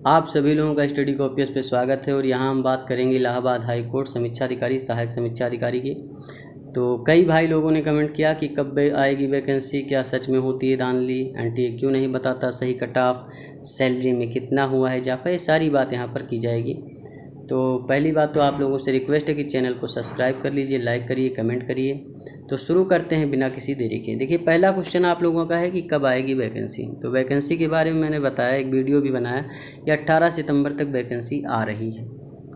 आप सभी लोगों का स्टडी कॉपीज पे स्वागत है और यहाँ हम बात करेंगे इलाहाबाद हाई कोर्ट समीक्षा अधिकारी सहायक समीक्षा अधिकारी की। तो कई भाई लोगों ने कमेंट किया कि कब आएगी वैकेंसी, क्या सच में होती है धांधली, एनटीए क्यों नहीं बताता सही कट ऑफ, सैलरी में कितना हुआ है इजाफा, ये सारी बात यहाँ पर की जाएगी। तो पहली बात तो आप लोगों से रिक्वेस्ट है कि चैनल को सब्सक्राइब कर लीजिए, लाइक करिए, कमेंट करिए। तो शुरू करते हैं बिना किसी देरी के। देखिए, पहला क्वेश्चन आप लोगों का है कि कब आएगी वैकेंसी। तो वैकेंसी के बारे में मैंने बताया, एक वीडियो भी बनाया कि 18 सितंबर तक वैकेंसी आ रही है।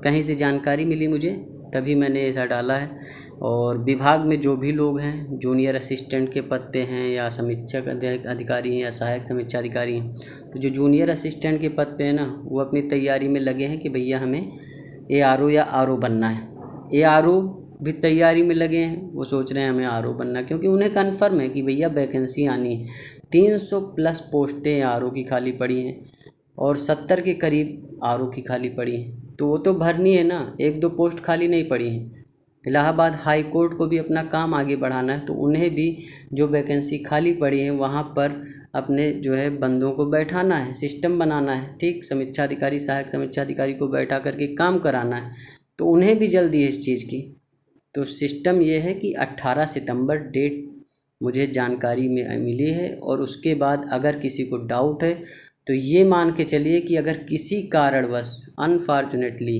कहीं से जानकारी मिली मुझे तभी मैंने ऐसा डाला है। और विभाग में जो भी लोग हैं, जूनियर असिस्टेंट के पद पे हैं या समीक्षक अधिकारी हैं या सहायक समीक्षा अधिकारी हैं, तो जो जूनियर असिस्टेंट के पद पे है ना, वो अपनी तैयारी में लगे हैं कि भैया हमें ARO या RO बनना है। ARO भी तैयारी में लगे हैं, वो सोच रहे हैं हमें RO बनना, क्योंकि उन्हें कन्फर्म है कि भैया वैकेंसी आनी है। 300 प्लस पोस्टें RO की खाली पड़ी हैं और 70 के करीब RO की खाली पड़ी हैं, तो वो तो भरनी है ना, 1-2 पोस्ट खाली नहीं पड़ी हैं। इलाहाबाद हाई कोर्ट को भी अपना काम आगे बढ़ाना है, तो उन्हें भी जो वैकेंसी खाली पड़ी है वहाँ पर अपने जो है बंदों को बैठाना है, सिस्टम बनाना है। ठीक, समीक्षा अधिकारी सहायक समीक्षा अधिकारी को बैठा करके काम कराना है, तो उन्हें भी जल्दी है इस चीज़ की। तो सिस्टम ये है कि 18 सितंबर डेट मुझे जानकारी में मिली है। और उसके बाद अगर किसी को डाउट है तो ये मान के चलिए कि अगर किसी कारणवश अनफॉर्चुनेटली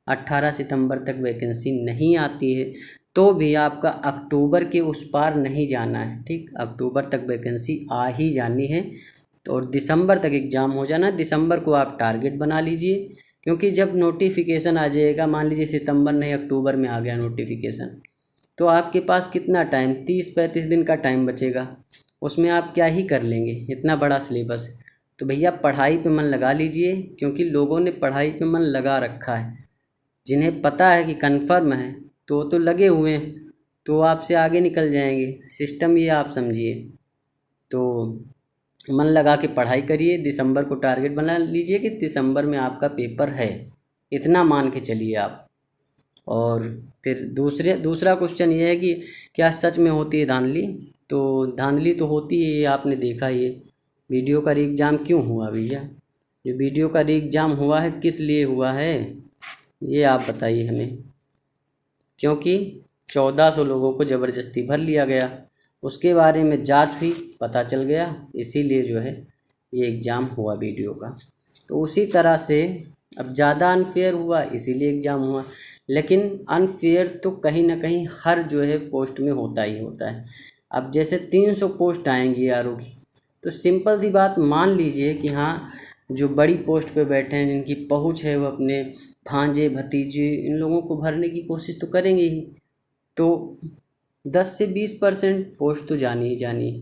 18 सितंबर तक वैकेंसी नहीं आती है तो भी आपका अक्टूबर के उस पार नहीं जाना है। ठीक, अक्टूबर तक वैकेंसी आ ही जानी है। तो और दिसंबर तक एग्ज़ाम हो जाना है। दिसंबर को आप टारगेट बना लीजिए, क्योंकि जब नोटिफिकेशन आ जाएगा, मान लीजिए सितंबर नहीं अक्टूबर में आ गया नोटिफिकेशन, तो आपके पास कितना टाइम, 30-35 दिन का टाइम बचेगा। उसमें आप क्या ही कर लेंगे, इतना बड़ा सिलेबस। तो भैया पढ़ाई पे मन लगा लीजिए, क्योंकि लोगों ने पढ़ाई पे मन लगा रखा है। जिन्हें पता है कि कन्फर्म है तो लगे हुए हैं, तो आपसे आगे निकल जाएंगे। सिस्टम ये आप समझिए। तो मन लगा के पढ़ाई करिए, दिसंबर को टारगेट बना लीजिए कि दिसंबर में आपका पेपर है, इतना मान के चलिए आप। और फिर दूसरा क्वेश्चन ये है कि क्या सच में होती है धांधली। तो धांधली तो होती है, ये आपने देखा ही है। वीडियो का री एग्ज़ाम क्यों हुआ भैया, जो वीडियो का री एग्ज़ाम हुआ है किस लिए हुआ है ये आप बताइए हमें। क्योंकि 1400 लोगों को ज़बरदस्ती भर लिया गया, उसके बारे में जांच हुई, पता चल गया, इसीलिए जो है ये एग्ज़ाम हुआ वीडियो का। तो उसी तरह से अब ज़्यादा अनफेयर हुआ इसीलिए एग्ज़ाम हुआ। लेकिन अनफेयर तो कहीं ना कहीं हर जो है पोस्ट में होता ही होता है। अब जैसे 300 पोस्ट आएंगी ARO की, तो सिंपल सी बात मान लीजिए कि हाँ, जो बड़ी पोस्ट पे बैठे हैं, जिनकी पहुंच है, वो अपने भांजे भतीजे इन लोगों को भरने की कोशिश तो करेंगे ही। तो 10 से 20% पोस्ट तो जानी ही जानी है,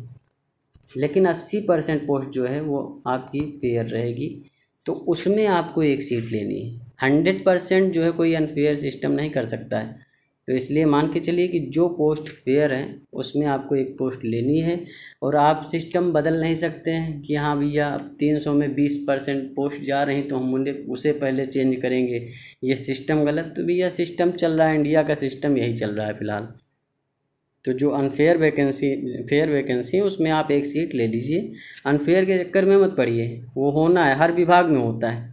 लेकिन 80% पोस्ट जो है वो आपकी फेयर रहेगी, तो उसमें आपको एक सीट लेनी है। 100% जो है कोई अनफेयर सिस्टम नहीं कर सकता है। तो इसलिए मान के चलिए कि जो पोस्ट फेयर है उसमें आपको एक पोस्ट लेनी है। और आप सिस्टम बदल नहीं सकते हैं कि हाँ भैया अब 300 में 20% पोस्ट जा रही तो हम उसे पहले चेंज करेंगे, ये सिस्टम गलत। तो भैया सिस्टम चल रहा है, इंडिया का सिस्टम यही चल रहा है फ़िलहाल। तो जो फेयर वैकेंसी है उसमें आप एक सीट ले लीजिए, अनफेयर के चक्कर में मत पड़िए, वो होना है, हर विभाग में होता है।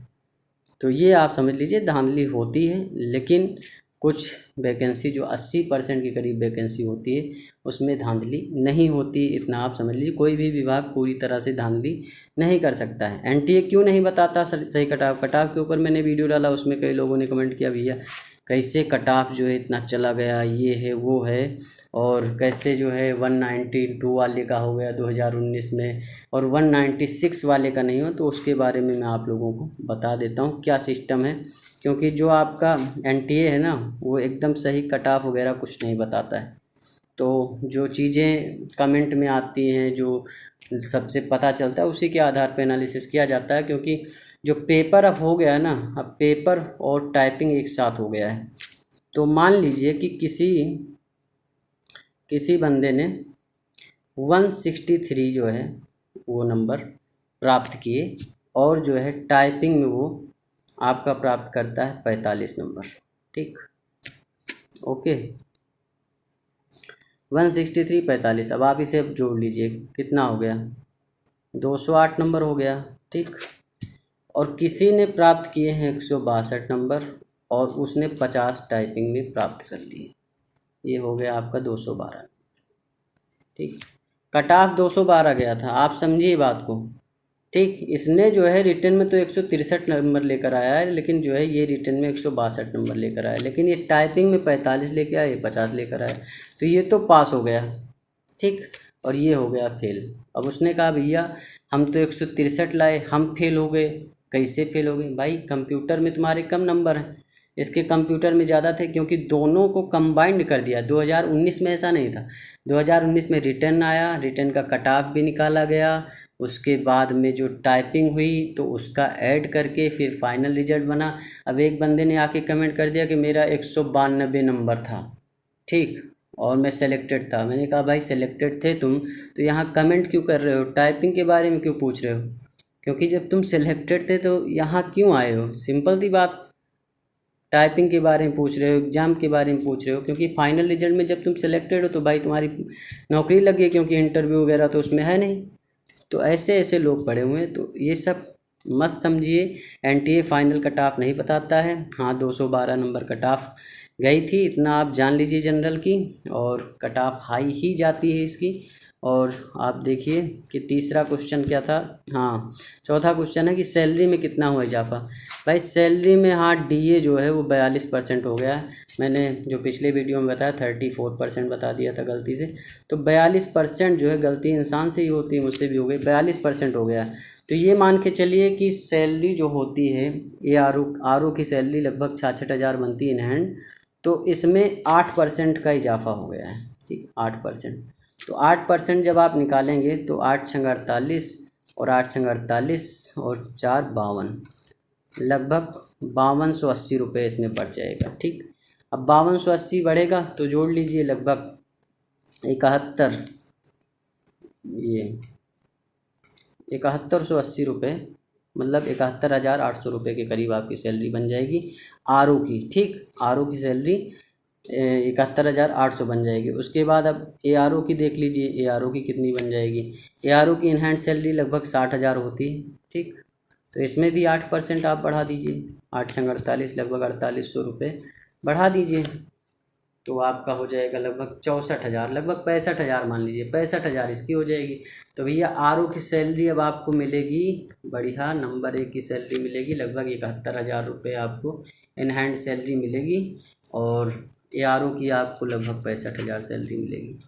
तो ये आप समझ लीजिए धांधली होती है, लेकिन कुछ वैकेंसी जो 80% के करीब वैकेंसी होती है उसमें धांधली नहीं होती, इतना आप समझ लीजिए। कोई भी विभाग पूरी तरह से धांधली नहीं कर सकता है। एनटीए क्यों नहीं बताता सही कटाव के ऊपर मैंने वीडियो डाला, उसमें कई लोगों ने कमेंट किया भैया कैसे कट ऑफ जो है इतना चला गया, ये है वो है, और कैसे जो है 192 वाले का हो गया 2019 में और 196 वाले का नहीं हो। तो उसके बारे में मैं आप लोगों को बता देता हूँ क्या सिस्टम है, क्योंकि जो आपका एनटीए है ना वो एकदम सही कट ऑफ वगैरह कुछ नहीं बताता है। तो जो चीज़ें कमेंट में आती हैं, जो सबसे पता चलता है, उसी के आधार पर एनालिसिस किया जाता है। क्योंकि जो पेपर अब हो गया है ना, अब पेपर और टाइपिंग एक साथ हो गया है। तो मान लीजिए कि किसी बंदे ने 163 जो है वो नंबर प्राप्त किए, और जो है टाइपिंग में वो आपका प्राप्त करता है 45 नंबर। ठीक, ओके, 163 45। अब आप इसे जोड़ लीजिए, कितना हो गया, 208 नंबर हो गया। ठीक, और किसी ने प्राप्त किए हैं 162 नंबर और उसने 50 टाइपिंग में प्राप्त कर लिए। ये हो गया आपका 212। ठीक, कट ऑफ 212 गया था, आप समझिए बात को। ठीक, इसने जो है रिटर्न में तो 163 नंबर लेकर आया है, लेकिन जो है ये रिटर्न में 162 नंबर लेकर आया, लेकिन ये टाइपिंग में 45 लेकर आया, ये 50 लेकर आया, तो ये तो पास हो गया। ठीक, और ये हो गया फेल। अब उसने कहा भैया हम तो 163 लाए, हम फेल हो गए। कैसे फेल हो गए भाई? कंप्यूटर में तुम्हारे कम नंबर हैं, इसके कंप्यूटर में ज़्यादा थे, क्योंकि दोनों को कंबाइंड कर दिया। 2019 में ऐसा नहीं था। 2019 में रिटर्न आया, रिटर्न का कट ऑफ भी निकाला गया, उसके बाद में जो टाइपिंग हुई तो उसका ऐड करके फिर फाइनल रिजल्ट बना। अब एक बंदे ने आके कमेंट कर दिया कि मेरा 192 नंबर था, ठीक, और मैं सेलेक्टेड था। मैंने कहा भाई सेलेक्टेड थे तुम तो यहाँ कमेंट क्यों कर रहे हो, टाइपिंग के बारे में क्यों पूछ रहे हो? क्योंकि जब तुम सेलेक्टेड थे तो यहाँ क्यों आए हो? सिंपल सी बात, टाइपिंग के बारे में पूछ रहे हो, एग्ज़ाम के बारे में पूछ रहे हो, क्योंकि फाइनल रिजल्ट में जब तुम सेलेक्टेड हो तो भाई तुम्हारी नौकरी लगी है, क्योंकि इंटरव्यू वगैरह तो उसमें है नहीं। तो ऐसे ऐसे लोग पड़े हुए हैं, तो ये सब मत समझिए। एनटीए फाइनल कट ऑफ नहीं बताता है। हाँ, 212 नंबर कट ऑफ गई थी, इतना आप जान लीजिए जनरल की, और कट ऑफ हाई ही जाती है इसकी। और आप देखिए कि तीसरा क्वेश्चन क्या था। हाँ, चौथा क्वेश्चन है कि सैलरी में कितना हुआ इजाफा। भाई सैलरी में हाँ डीए जो है वो 42% हो गया है। मैंने जो पिछले वीडियो में बताया 34% बता दिया था गलती से, तो 42% जो है गलती इंसान से ही होती है, मुझसे भी हो गई, 42% हो गया है। तो ये मान के चलिए कि सैलरी जो होती है ये आर ओ की सैलरी लगभग 66,000 बनती है इन हैंड, तो इसमें 8% का इजाफा हो गया है। ठीक, 8%। तो 8% जब आप निकालेंगे तो 8 छंग 48 और 8 छंग 48 और 4 52, लगभग 5280 रुपये इसमें बढ़ जाएगा। ठीक, अब 5280 बढ़ेगा तो जोड़ लीजिए लगभग 71, ये 7180 रुपये, मतलब 71,800 रुपये के करीब आपकी सैलरी बन जाएगी आर ओ की। ठीक, आर ओ की सैलरी 71,800 बन जाएगी। उसके बाद अब ए आर ओ की देख लीजिए, ए आर ओ की कितनी बन जाएगी। ए आर ओ की इन हैंड सैलरी लगभग 60,000 होती है। ठीक, तो इसमें भी 8% आप बढ़ा दीजिए, 8 छंग 48, लगभग 4800 रुपये बढ़ा दीजिए, तो आपका हो जाएगा लगभग 64,000, लगभग 65,000 मान लीजिए, 65,000 इसकी हो जाएगी। तो भैया आर ओ की सैलरी अब आपको मिलेगी, बढ़िया नंबर 1 की सैलरी मिलेगी लगभग 71,000 रुपये आपको इन हैंड सैलरी मिलेगी, और ए आर ओ की आपको लगभग 65,000 सैलरी मिलेगी।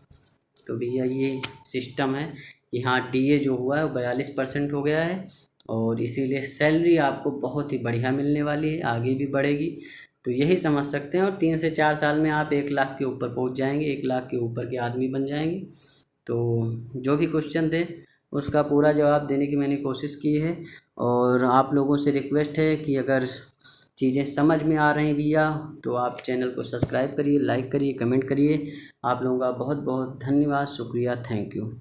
तो भैया ये सिस्टम है। यहाँ डी ए जो हुआ है वो 42% हो गया है, और इसीलिए सैलरी आपको बहुत ही बढ़िया मिलने वाली है, आगे भी बढ़ेगी। तो यही समझ सकते हैं, और 3 से 4 साल में आप 1 लाख के ऊपर पहुंच जाएंगे, 1 लाख के ऊपर के आदमी बन जाएंगे। तो जो भी क्वेश्चन थे उसका पूरा जवाब देने की मैंने कोशिश की है, और आप लोगों से रिक्वेस्ट है कि अगर चीज़ें समझ में आ रही भैया तो आप चैनल को सब्सक्राइब करिए, लाइक करिए, कमेंट करिए। आप लोगों का बहुत बहुत धन्यवाद, शुक्रिया, थैंक यू।